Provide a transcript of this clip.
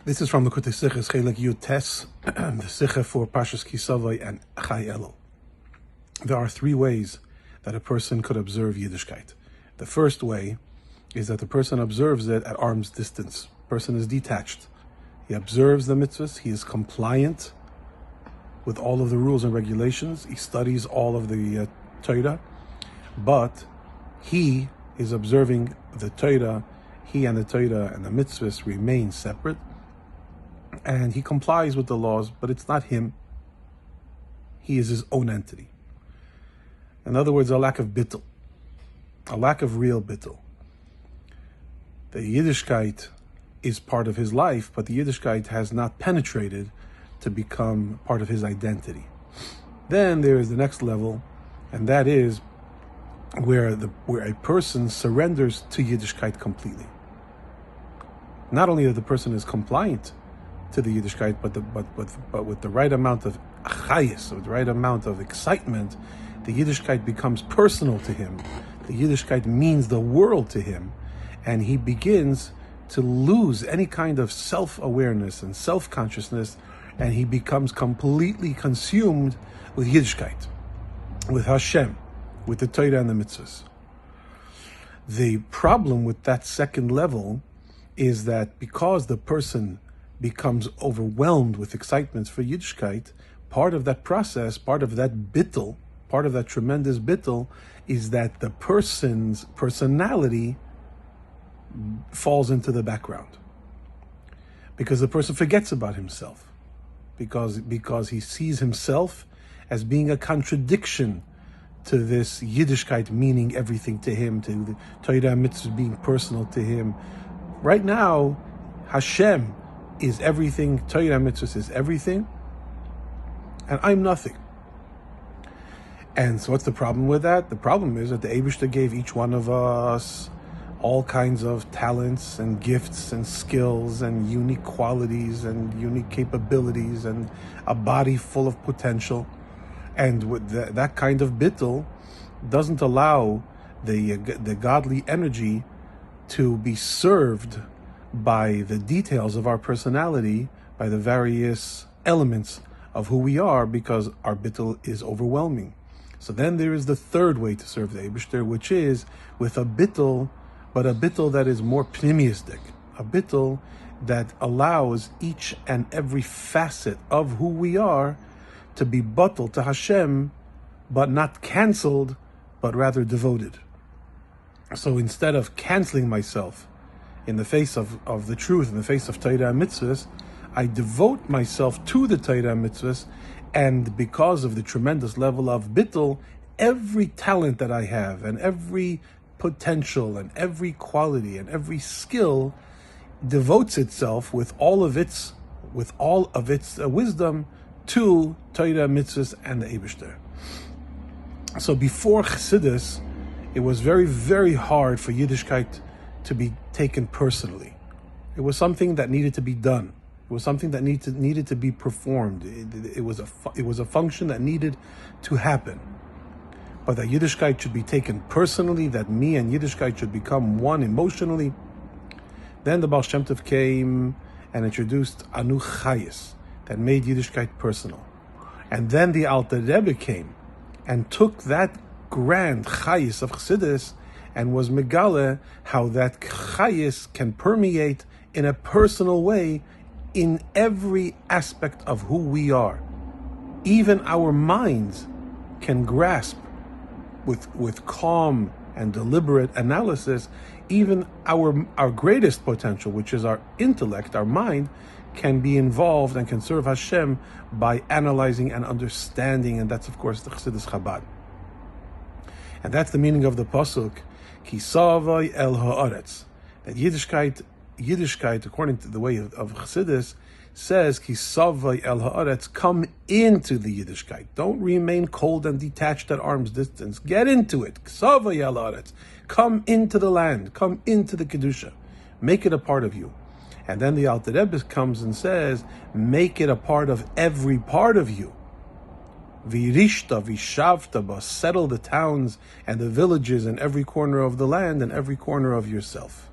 This is from Likkutei Sichos, Chelik Yud Tes, the Sicha for Pashas Ki Savo and Chai Elul. There are three ways that a person could observe Yiddishkeit. The first way is that the person observes it at arm's distance. The person is detached. He observes the mitzvahs, he is compliant with all of the rules and regulations, he studies all of the Torah, but he is observing the Torah. He and the Torah and the mitzvahs remain separate, and he complies with the laws, but it's not him. He is his own entity. In other words, a lack of bittul, a lack of real bittul. The Yiddishkeit is part of his life, but the Yiddishkeit has not penetrated to become part of his identity. Then there is the next level, and that is where a person surrenders to Yiddishkeit completely. Not only that the person is compliant to the Yiddishkeit, but with the right amount of chayis, with the right amount of excitement, the Yiddishkeit becomes personal to him. The Yiddishkeit means the world to him, and he begins to lose any kind of self-awareness and self-consciousness, and he becomes completely consumed with Yiddishkeit, with Hashem, with the Torah and the mitzvahs. The problem with that second level is that because the person becomes overwhelmed with excitement for Yiddishkeit, part of that process, part of that bittul, part of that tremendous bittul, is that the person's personality falls into the background. Because the person forgets about himself. Because he sees himself as being a contradiction to this Yiddishkeit meaning everything to him, to the Torah mitzvah being personal to him. Right now, Hashem is everything, Torah mitzvah is everything, and I'm nothing. And so what's the problem with that? The problem is that the Eibishter gave each one of us all kinds of talents and gifts and skills and unique qualities and unique capabilities and a body full of potential. And with that kind of bittul doesn't allow the godly energy to be served by the details of our personality, by the various elements of who we are, because our bittul is overwhelming. So then there is the third way to serve the Eibishter, which is with a bittul, but a bittul that is more pnimiistic, a bittul that allows each and every facet of who we are to be bottled to Hashem, but not cancelled, but rather devoted. So instead of canceling myself in the face of the truth, in the face of Torah and mitzvahs, I devote myself to the Torah and mitzvahs, and because of the tremendous level of bittul, every talent that I have, and every potential, and every quality, and every skill devotes itself with all of its wisdom to Torah, mitzvahs, and the Eibishter. So before Chassidus, it was very, very hard for Yiddishkeit to be taken personally. It was something that needed to be done. It was something that needed to be performed. It was a function that needed to happen. But that Yiddishkeit should be taken personally, that me and Yiddishkeit should become one emotionally. Then the Baal Shem Tov came and introduced Anu Chayis, that made Yiddishkeit personal. And then the Alter Rebbe came and took that grand Chayis of Chassidus and was megale how that Chayis can permeate in a personal way in every aspect of who we are. Even our minds can grasp with calm and deliberate analysis, even our greatest potential, which is our intellect, our mind, can be involved and can serve Hashem by analyzing and understanding, and that's of course the Chassidus Chabad. And that's the meaning of the pasuk, Ki Savo el ha'aretz, that Yiddishkeit, according to the way of Chassidus, says, Ki Savo el ha'aretz, come into the Yiddishkeit. Don't remain cold and detached at arm's distance. Get into it. Savo el ha'aretz. Come into the land. Come into the Kedusha. Make it a part of you. And then the Alter Rebbe comes and says, make it a part of every part of you. Virishta, vishavta, ba, settle the towns and the villages in every corner of the land and every corner of yourself.